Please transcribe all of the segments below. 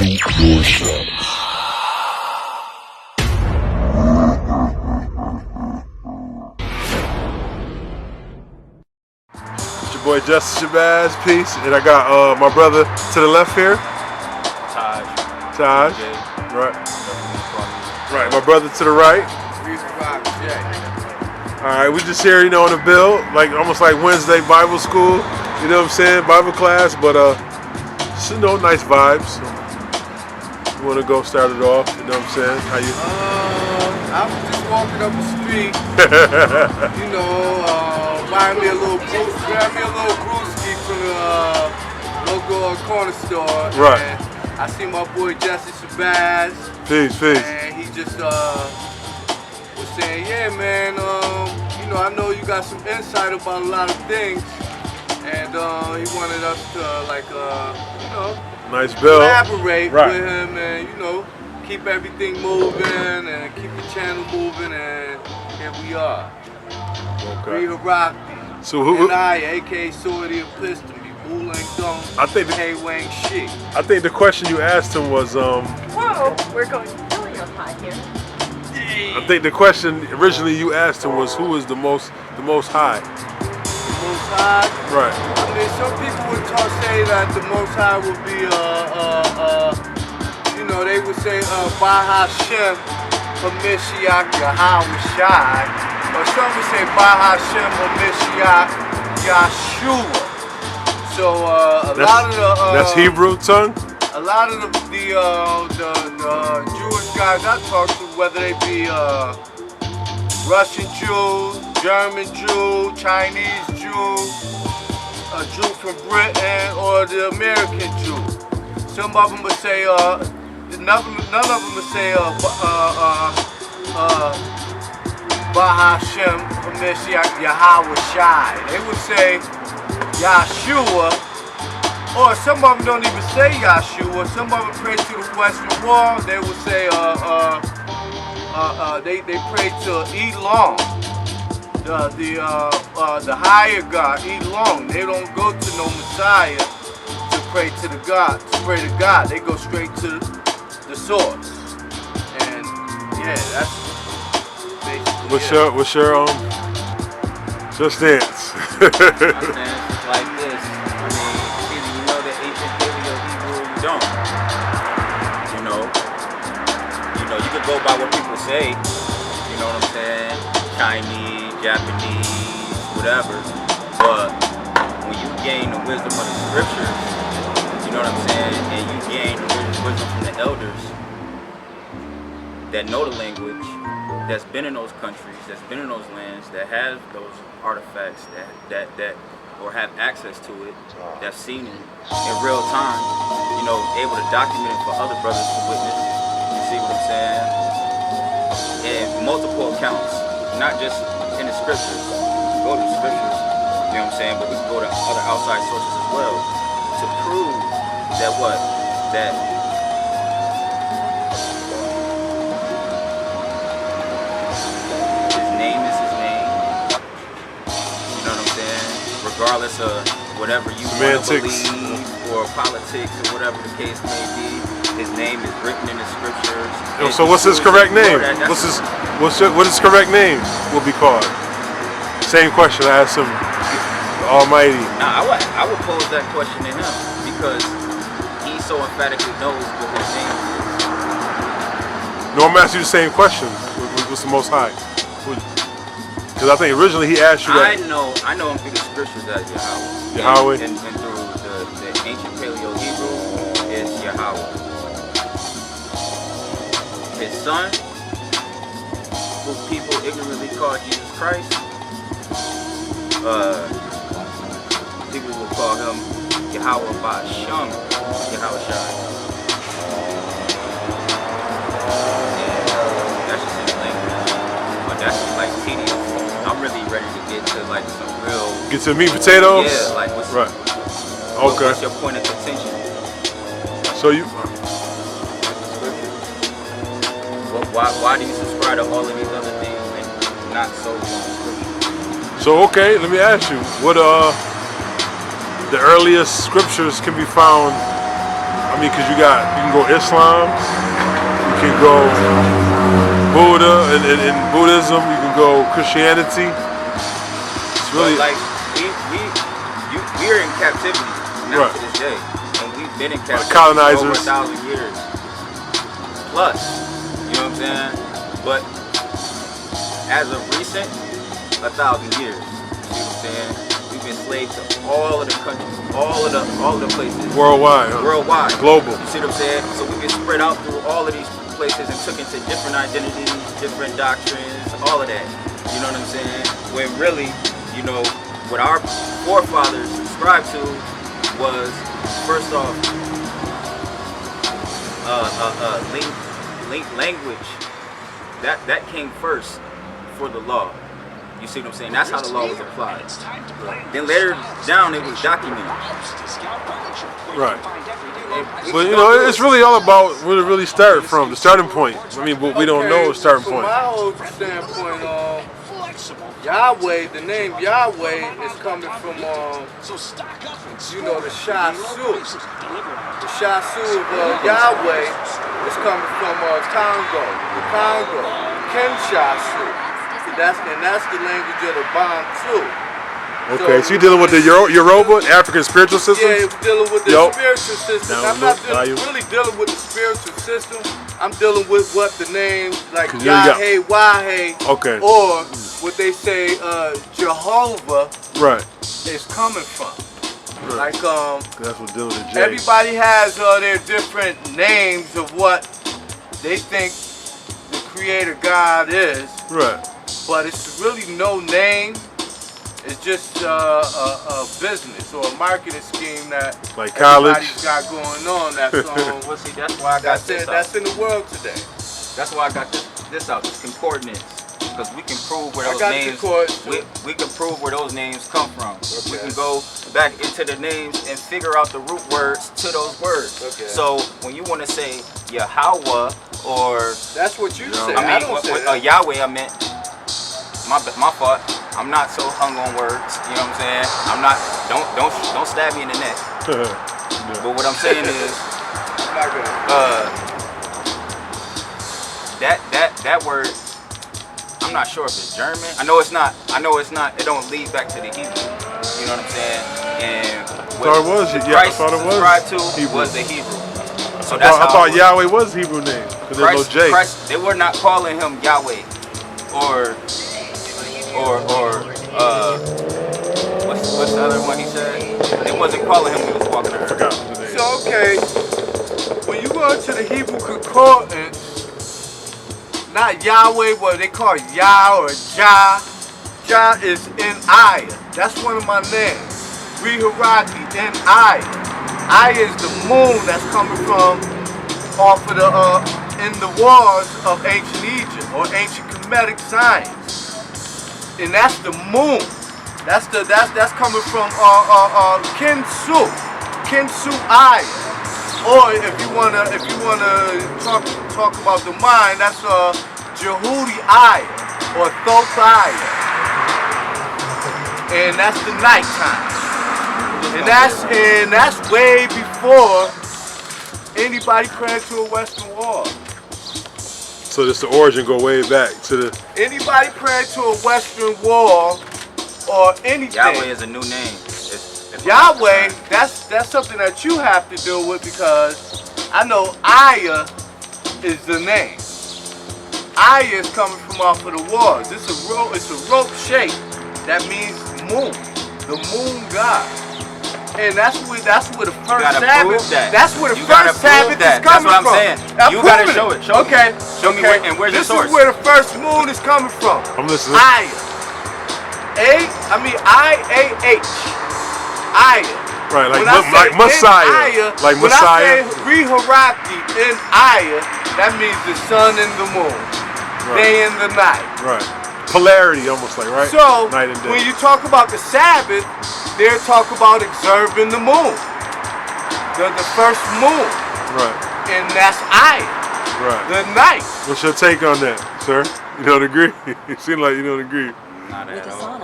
Shoot your shot. It's your boy Justice Shabazz, peace. And I got my brother to the left here. Taj. Right. Right, my brother to the right. Alright, we just here, on the bill, like almost like Wednesday Bible school, you know what I'm saying? Bible class, but just, nice vibes. You wanna go start it off, you know what I'm saying? How you I was just walking up the street, buying me a little brewski from the local corner store. Right. And I see my boy Justice Shabazz. Peace. And he just was saying, yeah, man, I know you got some insight about a lot of things, and he wanted us to, nice bill. Collaborate with him, and keep everything moving, and keep the channel moving, and here we are. Okay. Rehiraki. So who? And I, aka Sorty and Pistol, Bulang Dong, I think K-Wang Shit. I think the question you asked him was Whoa, we're going really up high here. I think the question originally you asked him was who is the most high? The most high? Right. I mean, some people would say that the most high would be they would say Baha Shem Mashiach Yahweh Shai, or some would say Baha Shem Mashiach Yahshua. So lot of the that's Hebrew tongue. A lot of the Jewish guys I talk to, whether they be Russian Jew, German Jew, Chinese Jew, a Jew from Britain, or the American Jew, some of them would say none of them would say Baha Shem Mashiach Yahweh Shai. They would say Yahshua. Or some of them don't even say Yahshua. Some of them pray to the Western Wall. They would say they pray to Elon, the higher God, Elon. They don't go to no Messiah to pray to the God, to pray to God. They go straight to the source. And yeah, that's basically What's your just dance? Like this. I mean, either you know the ancient Paleo Hebrew or you don't. You could go by what people say. You know what I'm saying? Chinese, Japanese, whatever. But when you gain the wisdom of the scriptures, you know what I'm saying? And you gain the wisdom from the elders that know the language, that's been in those countries, that's been in those lands, that has those artifacts, that or have access to it, that's seen it in real time, able to document it for other brothers to witness. You see what I'm saying? And multiple accounts, not just in the scriptures. Go to the scriptures, you know what I'm saying? But we can go to other outside sources as well to prove that that his name is his name. You know what I'm saying? Regardless of whatever you want to believe or politics or whatever the case may be, his name is written in the scriptures. So what's his correct name? What his correct name will be called? Same question I asked him, the Almighty. Nah, I would pose that question to him because he so emphatically knows what his name is. No, I'm asking you the same question. What's the most high? Because I think originally he asked you that. I know him through the scriptures as Yahweh. Yahweh. And through the ancient Paleo Hebrew is Yahweh. His son, who people ignorantly call Jesus Christ, people will call him Yahweh Ba'asham, Yahweh Shai. And that's just in the language. But that's just like tedious. I'm really ready to get to like some real... Get to meat potatoes? Yeah, like what's... Right. Okay. What's your point of contention? So you... Why do you subscribe to all of these other things and not solely on the scripture? So okay, let me ask you, what the earliest scriptures can be found I mean, because you can go Islam, you can go Buddha, and in Buddhism, you can go Christianity. It's really like we are in captivity now right. to this day, and we've been in captivity colonizers. for over 1,000 years plus. You know what I'm saying? But as of recent, 1,000 years. You see what I'm saying? We've been slaves to all of the countries, all of the places. Worldwide. Huh? Worldwide. Global. You see what I'm saying? So we've been spread out through all of these places and took into different identities, different doctrines, all of that. You know what I'm saying? When really, you know, what our forefathers subscribed to was, first off, language. That came first for the law. You see what I'm saying? That's how the law was applied. Then later down, it was documented. Right. But you know, it's really all about where it really started from, the starting point. I mean, but we don't know the starting point. From my whole standpoint, Yahweh, the name Yahweh is coming from, you know, the Shasu. The Shasu of Yahweh is coming from Congo, the Congo, Kinshasu. That's the language of the Bantu. Okay, so you're dealing with the Yoruba, African spiritual system? Yeah, we're dealing with the spiritual system. I'm not really dealing with the spiritual system. I'm dealing with what the name, like Yahweh, Wahe, okay, or what they say Jehovah right. is coming from. Right. Like that's what dealing with J. everybody has their different names of what they think the Creator God is. Right. But it's really no name. It's just a business or a marketing scheme that like college everybody's got going on. That's well, see, that's why I got this out. That's in the world today. That's why I got this out. This concordance, because we can prove where those names. We can prove where those names come from. Okay. We can go back into the names and figure out the root words to those words. Okay. So when you want to say Yahweh or that's what you say. I mean, Yahweh, I meant. My fault. I'm not so hung on words. You know what I'm saying? I'm not. Don't stab me in the neck. Yeah. But what I'm saying is, that word. I'm not sure if it's German. I know it's not. It don't lead back to the Hebrew. You know what I'm saying? And what Christ subscribed to was the Hebrew. So I thought Yahweh was Hebrew name because there's no J. Christ, they were not calling him Yahweh or what's the other one he said? They wasn't calling him when he was walking around. I forgot the name. So okay, when you go into the Hebrew concordance, not Yahweh, what they call Yah or Jah. Jah is in Aya. That's one of my names. Reharaki in Aya. Aya is the moon that's coming from off of in the wars of ancient Egypt or ancient Kemetic science. And that's the moon. That's coming from Kinsu Aya. Or if you wanna talk about the mind, that's Jehudi Aya or Thoth Aya. And that's the nighttime. And that's way before anybody praying to a Western wall. So this the origin go way back to the anybody praying to a Western wall or anything. Yahweh is a new name. Yahweh, that's something that you have to deal with because I know Aya is the name. Aya is coming from off of the walls. It's a rope shape that means moon, the moon god. And that's where the first Sabbath. That's where the first Sabbath is coming from. That's what I'm saying. You gotta show it. Show okay. Show me where's the source. This is where the first moon is coming from. I'm listening. Aya. I-A-H. Aya. Right, like Messiah. Like when Messiah. I say Reharaki in Aya, that means the sun and the moon. Right. Day and the night. Right. Polarity almost like, right? So, night and day. when you talk about the Sabbath, they're talking about observing the moon. The first moon. Right. And that's Aya. Right. The night. What's your take on that, sir? You don't agree? You seem like you don't agree. Not at all.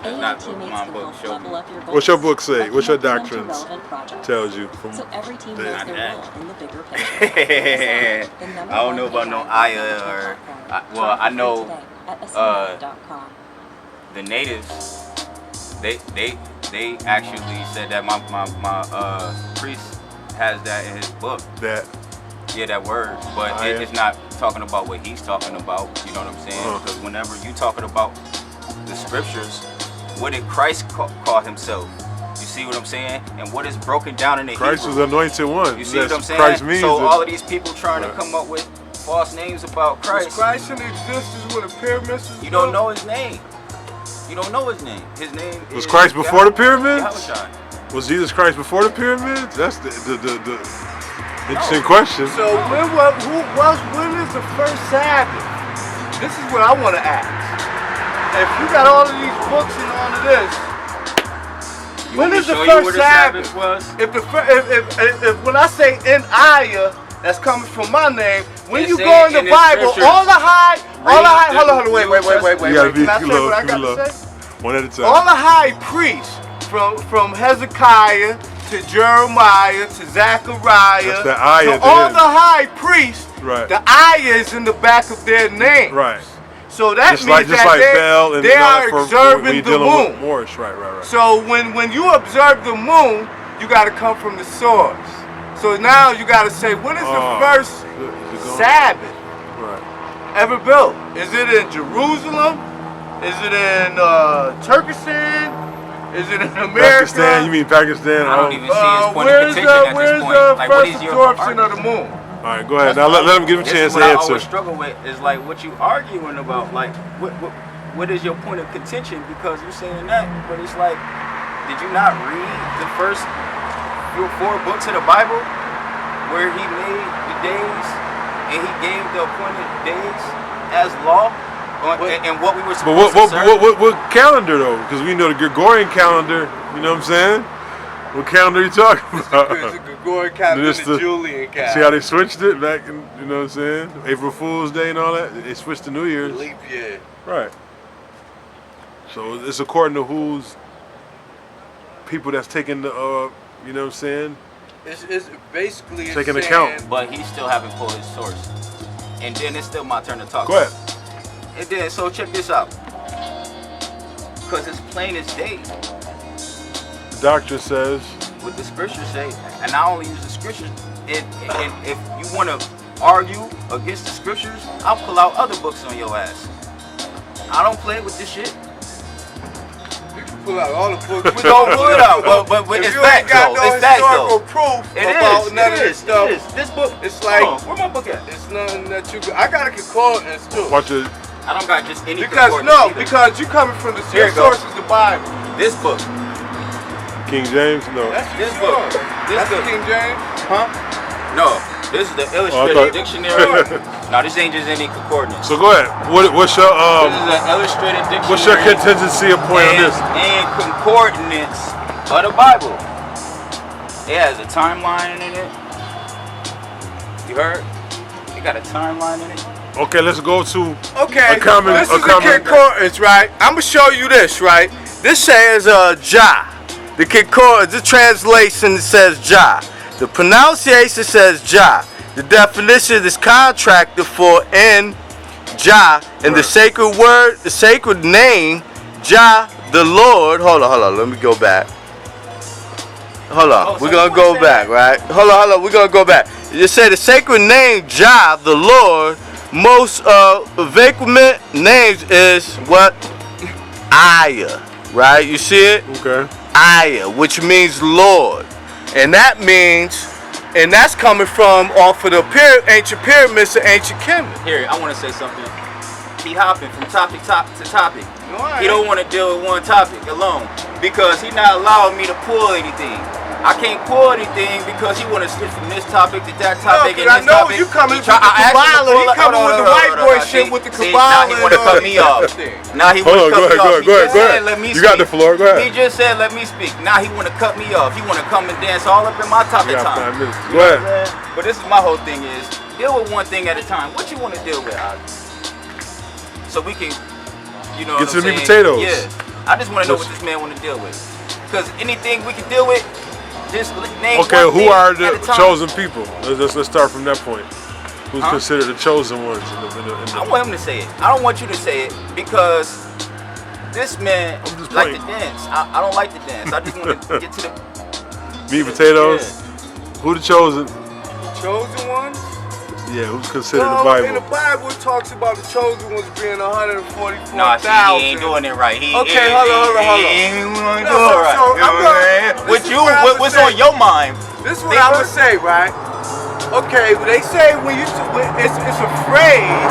It's not my book. Show me. What's your book say? What's your doctrines tells you? From So every team knows Not their that. role in the bigger picture. I don't know about no Aya or well, I know the natives. They actually said that my priest has that in his book. that. Yeah, that word, but Aya. it's not talking about what he's talking about. You know what I'm saying? Uh-huh. Because whenever you talking about the scriptures, what did Christ call himself? You see what I'm saying? And what is broken down in the Christ Hebrew? was the anointed one. You see what I'm saying? Christ means so it. all of these people trying Right. to come up with false names about Was Christ. Christ in existence when the pyramids was You don't built? know his name. You don't know his name. His name Was is Christ before the pyramids? Yahushua. Was Jesus Christ before the pyramids? That's the interesting question. So when is the first Sabbath? This is what I want to ask. If you got all of these books and all of this, You when want me is to the show you first where the Sabbath? was? If when I say in Aya, that's coming from my name. When It you say go in the in the Bible, scriptures, all the high, the hold on, wait. You gotta be Can I say low, what I be got low. to say? One at a time. All the high priests, from Hezekiah to Jeremiah to Zechariah, That's the Aya to at the all end. the high priests, Right. the Aya is in the back of their name. Right. So that Just means like that Bell and they all are that for when observing you're the dealing with moon. Moorish. Right. So when you observe the moon, you got to come from the source. So now you got to say, when is the first Is it gone? Sabbath Right. ever built? Is it in Jerusalem? Is it in Turkestan? Is it in America? Pakistan? You mean Pakistan? I don't even see his point of Where's contention at where's this point. the Like, what first is your absorption of the argument? moon? All right, go ahead. Now let him give him a This chance is to what I answer. always struggle with is like what you arguing about. Like what is your point of contention? Because you're saying that, but it's like, did you not read the first 4 books of the Bible where he made the days and he gave the appointed days as law and what we were But supposed to serve? what calendar though? Because we know the Gregorian calendar. You know what I'm saying? What calendar are you talking about? It's the Gregorian calendar This and the the- Julian calendar. See how they switched it back in, you know what I'm saying? April Fool's Day and all that. They switched to New Year's. Leap year. Right. So it's according to who's people that's taking the, you know what I'm saying? It's basically Take an saying- account. But he still haven't pulled his source. And then it's still my turn to talk. Go ahead. And then, so check this out. Because it's plain as day The doctrine says, what the scriptures say. And I only use the scriptures. And if you want to argue against the scriptures, I'll pull out other books on your ass. I don't play with this shit. You can pull out all the books. We don't pull it out, but If it's you facts ain't got though. no It's facts historical though. proof It about is. none of It this is. stuff, It is. This book. it's like Hold on, where my book at? it's nothing that you. I got a concordance too. watch it. I don't got just any. Because concordance no, either. because you coming from the Here same it goes. source as the Bible. This book. King James? No. That's This yours. book. This That's book. King James. Huh? No. This is the illustrated thought- dictionary. No, this ain't just any concordance. So go ahead. What's your This is an illustrated dictionary. what's your contingency of point on this? And concordance of the Bible. It has a timeline in it. You heard? It got a timeline in it. Okay, let's go to Okay, A common- this a is common- the concordance, right? I'm gonna show you this, right? This says Jah. The concordance, the translation says Jah. The pronunciation says Jah. The definition is contracted for in Jah, and the Right. sacred word, the sacred name, Jah, the Lord. Hold on. Let me go back. Hold on. Oh, We're so gonna you go wanna say back, that? right? Hold on. We're gonna go back. You say the sacred name Jah, the Lord. Most vacant names is what? Aya, right? You see it? okay. Aya, which means Lord, and that means, and that's coming from off of the ancient pyramids of ancient Kemetic. Here, I want to say something. He hopping from topic to topic. He don't want to deal with one topic alone because he not allowing me to pull anything. I can't pull anything because he want to switch from this topic to that topic and I this know topic. you coming with He the Kabbalah. He coming with the white boy shit with the See, Kabbalah. now he want to cut me off. Now he want Hold to on, cut me off. He go just ahead. said, let me You got speak. the floor, go ahead. He just said, let me speak. Now he want to cut me off. He want to come and dance all up in my topic You got time. 5 minutes. You Go know ahead. what I'm saying? But this is my whole thing is, deal with one thing at a time. What you want to deal with, Alex? So we can, you know Get what to the I'm meat saying? potatoes. Yeah. I just want to know what this man want to deal with. Because anything we can deal with, just name Okay, one who thing are at the a time. chosen people? Let's start from that point. Who's considered the chosen ones? I want him to say it. I don't want you to say it because this man like to dance. I don't like to dance. I just want to get to the meat and potatoes. Yeah. Who the chosen? Chosen ones? Yeah, who's considered Well, the Bible? in the Bible, it talks about the chosen ones being 144,000. Nah, see, he ain't doing it right. Okay, hold on. He ain't doing it right. What's on your mind? This is what I would say, right? Okay, they say when it's a phrase,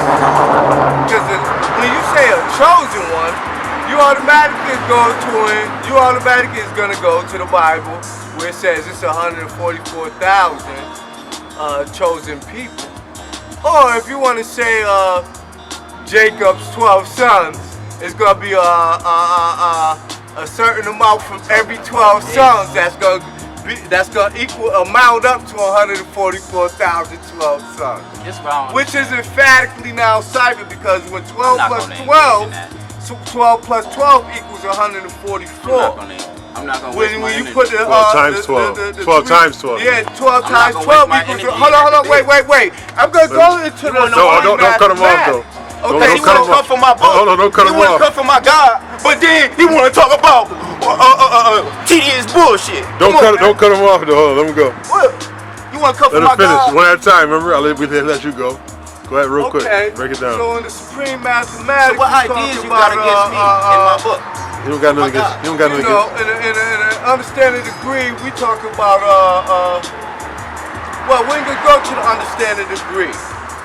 because when you say a chosen one, you automatically is gonna go to the Bible where it says it's 144,000 chosen people. Or if you want to say Jacob's 12 sons, it's gonna be a certain amount from every 12 sons that's gonna amount up to 144,000 12 sons. It's wrong. Which is emphatically now cited because when 12 plus 12 equals 144. I'm not gonna When you put the 12 times 12. 12 times 12. Yeah, 12 times 12 equals. Hold on, wait. I'm gonna go into the. Don't cut him off though. Okay, he wanna come for my book. Hold on, don't cut him off. He wanna come for my God, but then he wanna talk about tedious bullshit. Don't cut him off though. Hold on, let me go. What? You wanna come for Let my him finish God? one at a time. Remember, I'll let you go. Go ahead, real quick. Break it down. So in the supreme mathematics, So what ideas you got against me in my book? You don't got nothing against. You don't got nothing against. In an understanding degree, we talk about well, we're gonna go to the understanding degree.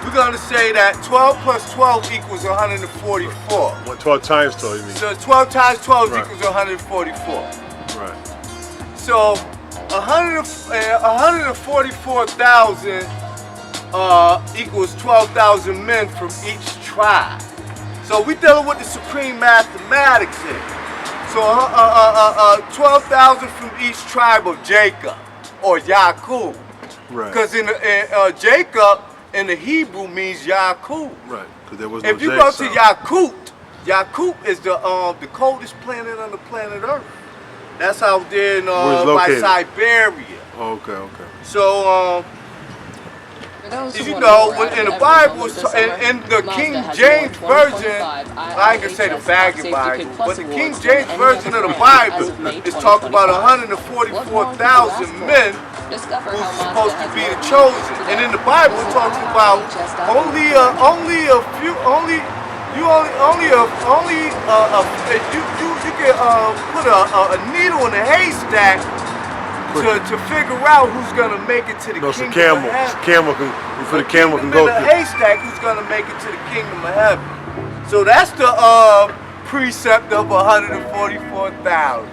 We're gonna say that 12 plus 12 equals 144. What 12 times 12 you mean? So 12 times 12 Right. equals 144. Right. So 144,000 equals 12,000 men from each tribe. So we dealing with the supreme mathematics here. So 12,000 from each tribe of Jacob or Yaakov. Right. Because in Jacob in the Hebrew means Yaakov. Right. Because there was no If you J go sound. to Yakut is the coldest planet on the planet Earth. That's out there in, Where it's by located? Siberia. Oh, okay. So as you know, in the Bible, in the King James Version, I ain't gonna say the Vagabond Bible, but the King James Version of the Bible is talking about 144,000 men who's supposed to be the chosen. And in the Bible, it talks about only a few, you can put a needle in a haystack to figure out who's gonna make it to the kingdom of heaven. Camel can go in a through. haystack who's gonna make it to the kingdom of heaven. So that's the precept of 144,000.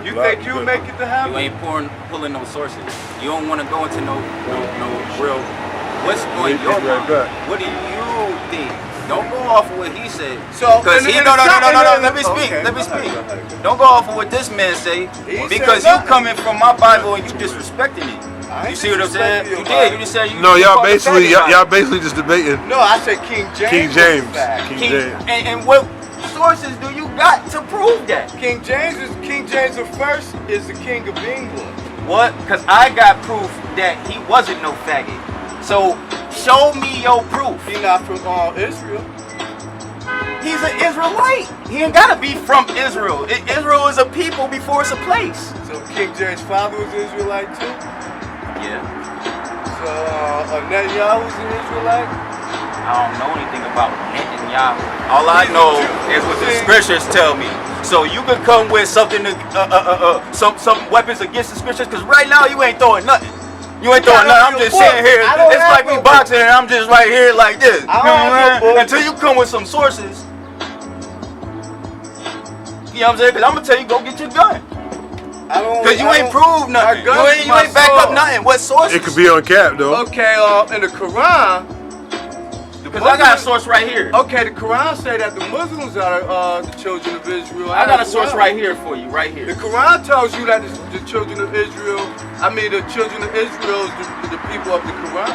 You think you make it to heaven? You ain't pulling no sources. You don't want to go into no real. What's on your mind? What do you think? Don't go off of what he said. So, because he no. Let me speak. Okay. Let me speak. Don't go off of what this man say because you coming from my Bible and you disrespecting it. You see what I'm saying? You did. You just said you. No, y'all basically just debating. No, I said King James. King James. And what sources do you got to prove that? King James the first is the King of England. What? Because I got proof that he wasn't no faggot. So show me your proof. He not from Israel. He's an Isrealite. He ain't gotta be from Israel. Israel is a people before it's a place. So King James' father was Israelite too? Yeah. So Netanyahu's an Israelite? I don't know anything about Netanyahu. All I know is what the scriptures tell me. So you can come with something, some weapons against the scriptures, because right now you ain't throwing nothing. You ain't throwing nothing. I'm just sitting here. It's like we boxing and I'm just right here like this. You know what I'm saying? Until you come with some sources. You know what I'm saying? Because I'm going to tell you, go get your gun. Because you ain't proved nothing. You ain't back up nothing. What sources? It could be on cap though. Okay, in the Quran. Because I got a source right here. Okay, the Quran say that the Muslims are the children of Israel. I got a source right here for you, right here. The Quran tells you that the children of Israel, the children of Israel is the people of the Quran.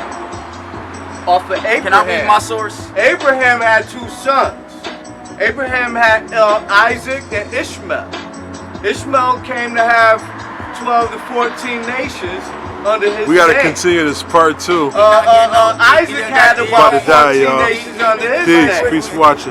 off of Abraham. Can I read my source? Abraham had 2 sons. Abraham had Isaac and Ishmael. Ishmael came to have 12 to 14 nations under his We gotta name. continue this part 2. Isaac had about About to die, 14 y'all. nations under his Peace. name. Peace for watching.